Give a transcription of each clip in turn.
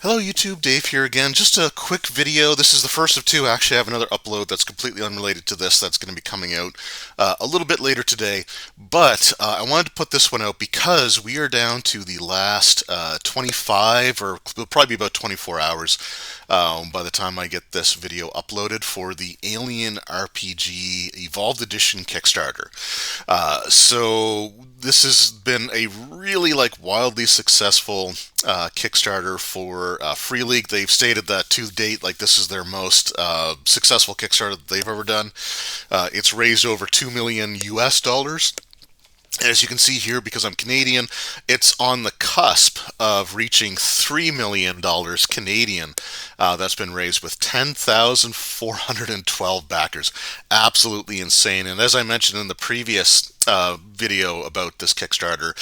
Hello YouTube, Dave here again. Just a quick video. This is the first of two. Actually, I have another upload that's completely unrelated to this that's going to be coming out a little bit later today. But I wanted to put this one out because we are down to the last 25, or it'll probably be about 24 hours by the time I get this video uploaded for the Alien RPG Evolved Edition Kickstarter. So this has been a really wildly successful Kickstarter for Free League. They've stated that to date, this is their most successful Kickstarter that they've ever done. It's raised over $2 million US. As you can see here, because I'm Canadian, it's on the cusp of reaching $3 million Canadian. That's been raised with 10,412 backers. Absolutely insane. And as I mentioned in the previous video about this Kickstarter,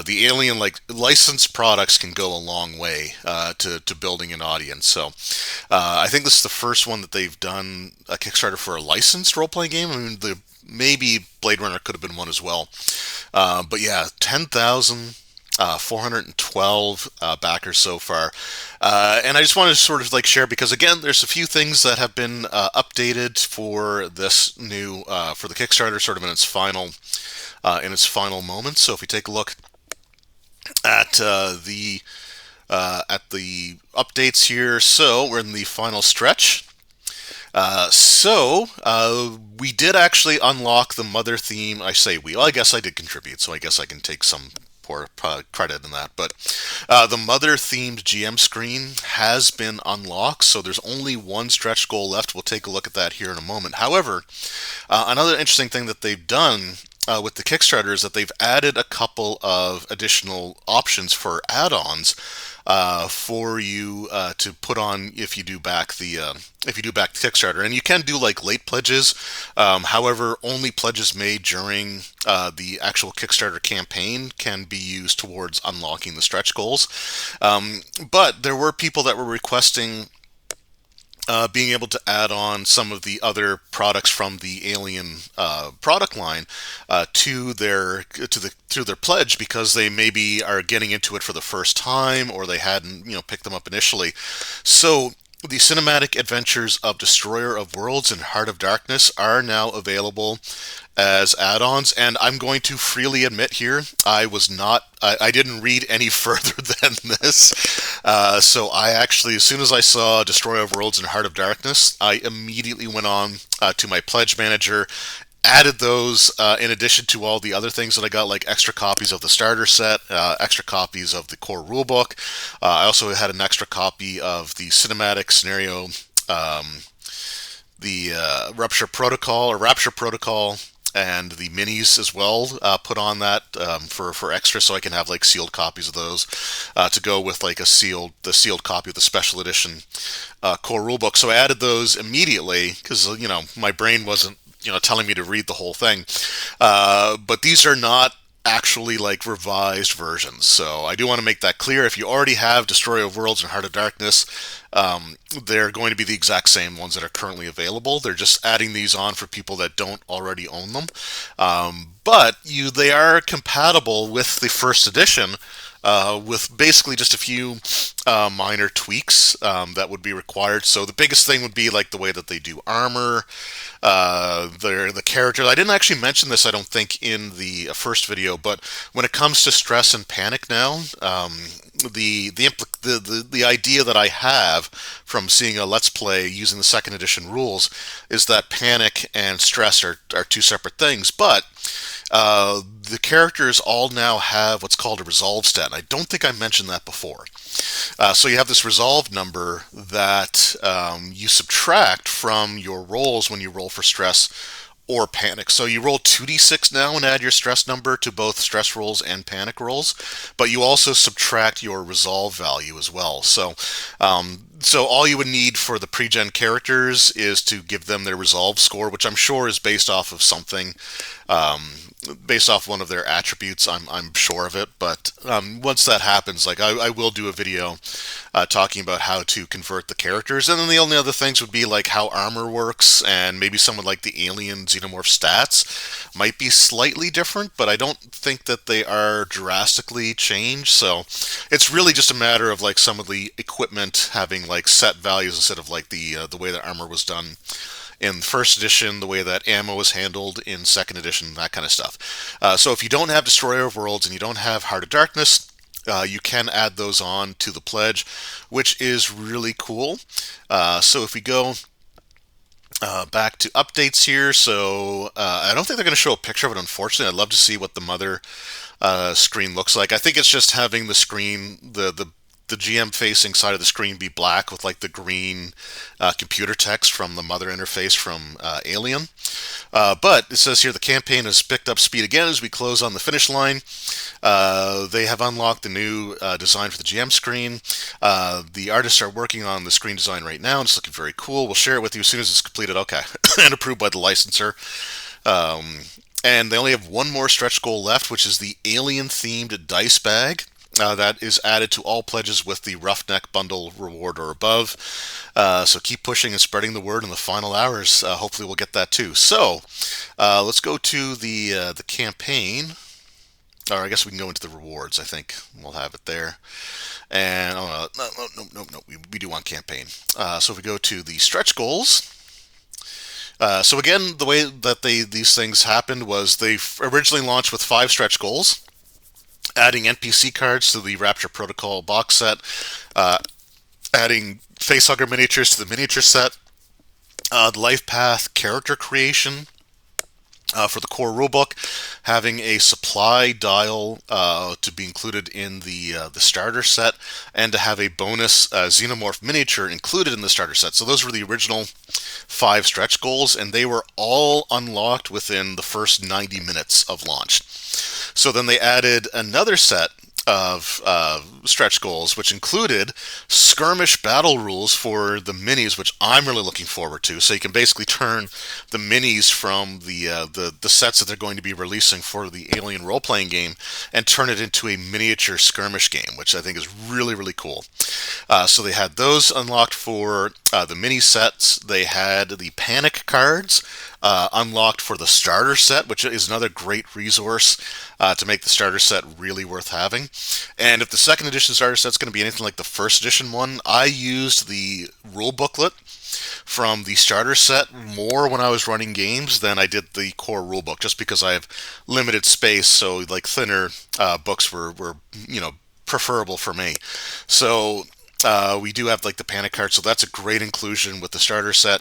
the Alien licensed products can go a long way to building an audience. So I think this is the first one that they've done a Kickstarter for a licensed role-playing game. I mean, maybe Blade Runner could have been one as well. But yeah, 10,412 backers so far. And I just wanted to sort of share, because again, there's a few things that have been updated for this new, for the Kickstarter, sort of in its final moments. So if we take a look at the updates here, so we're in the final stretch. We did actually unlock the mother theme. I say we. Well, I guess I did contribute, so I guess I can take some poor credit in that. But the mother themed GM screen has been unlocked, so there's only one stretch goal left. We'll take a look at that here in a moment. However, another interesting thing that they've done with the Kickstarter is that they've added a couple of additional options for add-ons for you to put on if you do back the Kickstarter, and you can do late pledges. However, only pledges made during the actual Kickstarter campaign can be used towards unlocking the stretch goals. But there were people that were requesting being able to add on some of the other products from the Alien product line to their pledge, because they maybe are getting into it for the first time, or they hadn't picked them up initially. So the cinematic adventures of Destroyer of Worlds and Heart of Darkness are now available as add-ons, and I'm going to freely admit here, I didn't read any further than this. So I actually, as soon as I saw Destroyer of Worlds and Heart of Darkness, I immediately went on to my pledge manager, added those in addition to all the other things that I got, like extra copies of the starter set, extra copies of the core rulebook. I also had an extra copy of the cinematic scenario, the Rapture Protocol, and the minis as well, put on that for extra, so I can have sealed copies of those to go with the sealed copy of the special edition core rulebook. So I added those immediately because my brain wasn't telling me to read the whole thing. But these are not actually revised versions, so I do want to make that clear. If you already have Destroyer of Worlds and Heart of Darkness, they're going to be the exact same ones that are currently available. They're just adding these on for people that don't already own them. But they are compatible with the first edition, with basically just a few minor tweaks that would be required. So the biggest thing would be the way that they do armor, the character. I didn't actually mention this, I don't think, in the first video, but when it comes to stress and panic now, the idea that I have from seeing a Let's Play using the second edition rules is that panic and stress are two separate things, but the characters all now have what's called a resolve stat, and I don't think I mentioned that before. So you have this resolve number that you subtract from your rolls when you roll for stress or panic. So you roll 2d6 now and add your stress number to both stress rolls and panic rolls, but you also subtract your resolve value as well. So all you would need for the pre-gen characters is to give them their resolve score, which I'm sure is based off of something, based off one of their attributes. I'm sure of it. But once that happens, I will do a video talking about how to convert the characters, and then the only other things would be how armor works, and maybe some of the aliens, xenomorph stats might be slightly different, but I don't think that they are drastically changed. So it's really just a matter of like some of the equipment having like set values instead of like the way the armor was done in first edition, the way that ammo was handled in second edition, that kind of stuff. So if you don't have Destroyer of Worlds and you don't have Heart of Darkness, you can add those on to the pledge, which is really cool. So if we go back to updates here, so I don't think they're going to show a picture of it, unfortunately. I'd love to see what the mother screen looks like. I think it's just having the screen, the GM facing side of the screen be black with like the green computer text from the mother interface from Alien. But it says here the campaign has picked up speed again as we close on the finish line. They have unlocked the new design for the GM screen. The artists are working on the screen design right now, and it's looking very cool. We'll share it with you as soon as it's completed. Okay, and approved by the licensor. And they only have one more stretch goal left, which is the alien-themed dice bag. That is added to all pledges with the Roughneck bundle reward or above. So keep pushing and spreading the word in the final hours. Hopefully we'll get that too. So let's go to the campaign. Or I guess we can go into the rewards. I think we'll have it there. And no, we do want campaign. So if we go to the stretch goals. So again, the way that these things happened was they originally launched with 5 stretch goals, adding NPC cards to the Rapture Protocol box set, adding facehugger miniatures to the miniature set, the life path character creation for the core rulebook, having a supply dial to be included in the starter set, and to have a bonus xenomorph miniature included in the starter set. So those were the original 5 stretch goals, and they were all unlocked within the first 90 minutes of launch. So then they added another set of stretch goals, which included skirmish battle rules for the minis, which I'm really looking forward to. So you can basically turn the minis from the sets that they're going to be releasing for the Alien role-playing game and turn it into a miniature skirmish game, which I think is really, really cool. So they had those unlocked for the mini sets. They had the panic cards unlocked for the starter set, which is another great resource to make the starter set really worth having. And if the second edition starter set is going to be anything like the first edition one, I used the rule booklet from the starter set more when I was running games than I did the core rulebook, just because I have limited space. So like thinner books were preferable for me. So we do have like the panic card, so that's a great inclusion with the starter set.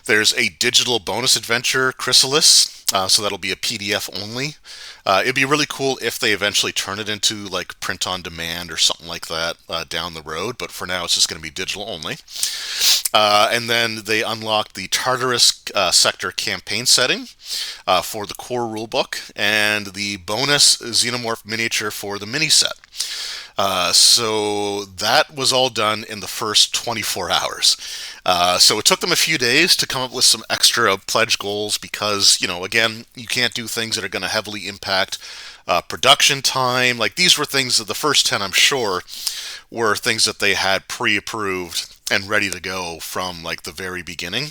There's a digital bonus adventure, Chrysalis, so that'll be a PDF only. It'd be really cool if they eventually turn it into like print on demand or something like that down the road, but for now it's just going to be digital only. And then they unlocked the Tartarus sector campaign setting for the core rulebook, and the bonus xenomorph miniature for the mini set. So that was all done in the first 24 hours. So it took them a few days to come up with some extra pledge goals because, again, you can't do things that are going to heavily impact production time. Like these were things that the first 10, I'm sure, were things that they had pre-approved and ready to go from like the very beginning.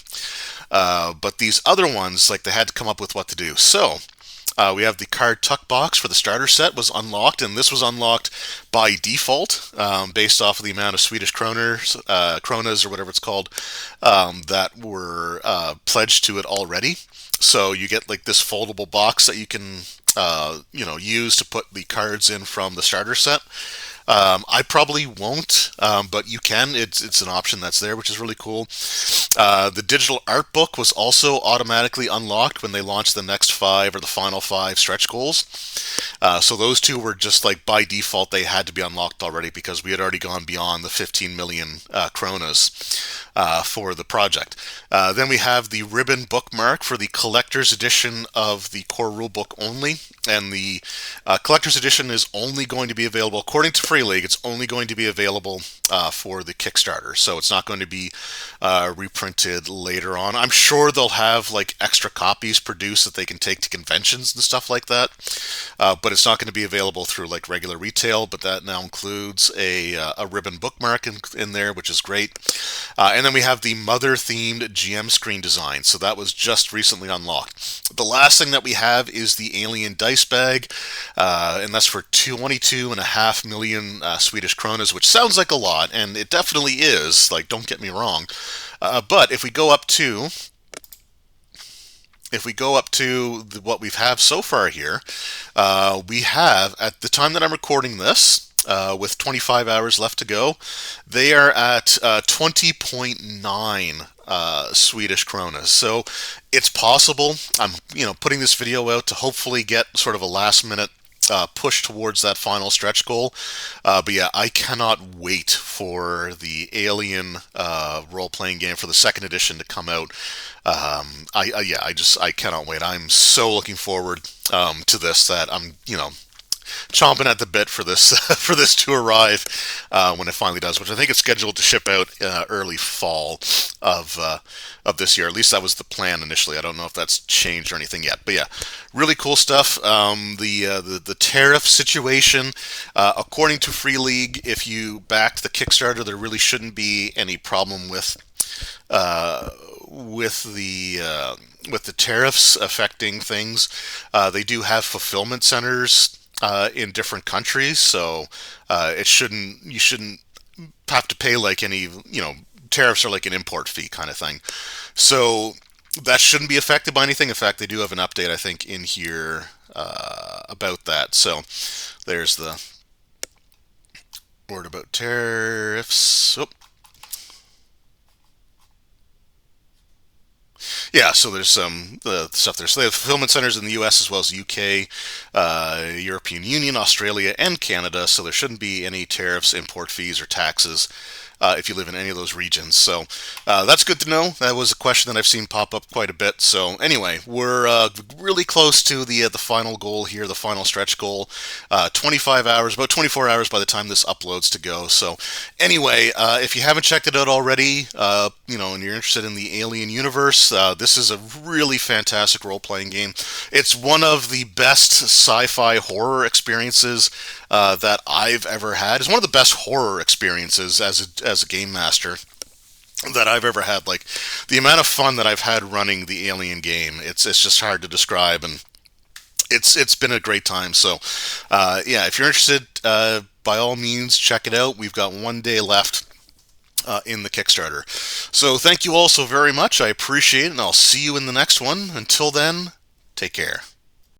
But these other ones, like they had to come up with what to do. So we have the card tuck box for the starter set was unlocked, and this was unlocked by default based off of the amount of Swedish kronas or whatever it's called that were pledged to it already. So you get like this foldable box that you can use to put the cards in from the starter set. I probably won't, but you can. It's an option that's there, which is really cool. The digital art book was also automatically unlocked when they launched the next 5 or the final 5 stretch goals. So those two were just like by default, they had to be unlocked already because we had already gone beyond the 15 million kronas for the project. Then we have the ribbon bookmark for the collector's edition of the core rulebook only. And the collector's edition is only going to be available, according to Free League, it's only going to be available for the Kickstarter, so it's not going to be reprinted later on. I'm sure they'll have like extra copies produced that they can take to conventions and stuff like that, but it's not going to be available through like regular retail. But that now includes a ribbon bookmark in there, which is great. And then we have the mother-themed GM screen design, so that was just recently unlocked. The last thing that we have is the Alien dice bag, and that's for 22.5 million Swedish kronas, which sounds like a lot, and it definitely is. Like, don't get me wrong. But if we go up to what we've have so far here, we have, at the time that I'm recording this, with 25 hours left to go, they are at 20.9 Swedish kronas. So it's possible. I'm putting this video out to hopefully get sort of a last minute push towards that final stretch goal. But yeah, I cannot wait for the Alien role-playing game for the second edition to come out. I cannot wait. I'm so looking forward to this that I'm chomping at the bit for this for this to arrive when it finally does, which I think it's scheduled to ship out early fall of this year. At least that was the plan initially. I don't know if that's changed or anything yet. But yeah, really cool stuff. The tariff situation, according to Free League, if you backed the Kickstarter, there really shouldn't be any problem with the tariffs affecting things. They do have fulfillment centers in different countries, so you shouldn't have to pay like any, tariffs are like an import fee kind of thing. So that shouldn't be affected by anything. In fact, they do have an update, I think, in here about that. So there's the word about tariffs. Oh. Yeah, so there's the stuff there. So they have fulfillment centers in the U.S. as well as the U.K., European Union, Australia, and Canada. So there shouldn't be any tariffs, import fees, or taxes if you live in any of those regions. So that's good to know. That was a question that I've seen pop up quite a bit. So anyway, we're really close to the final goal here, the final stretch goal. 25 hours, about 24 hours by the time this uploads to go. So anyway, if you haven't checked it out already, and you're interested in the Alien universe, this is a really fantastic role-playing game. It's one of the best sci-fi horror experiences that I've ever had. It's one of the best horror experiences as a game master that I've ever had. Like, the amount of fun that I've had running the Alien game, it's just hard to describe, and it's been a great time. So yeah, if you're interested, by all means, check it out. We've got one day left in the Kickstarter. So thank you all so very much. I appreciate it, and I'll see you in the next one. Until then, take care.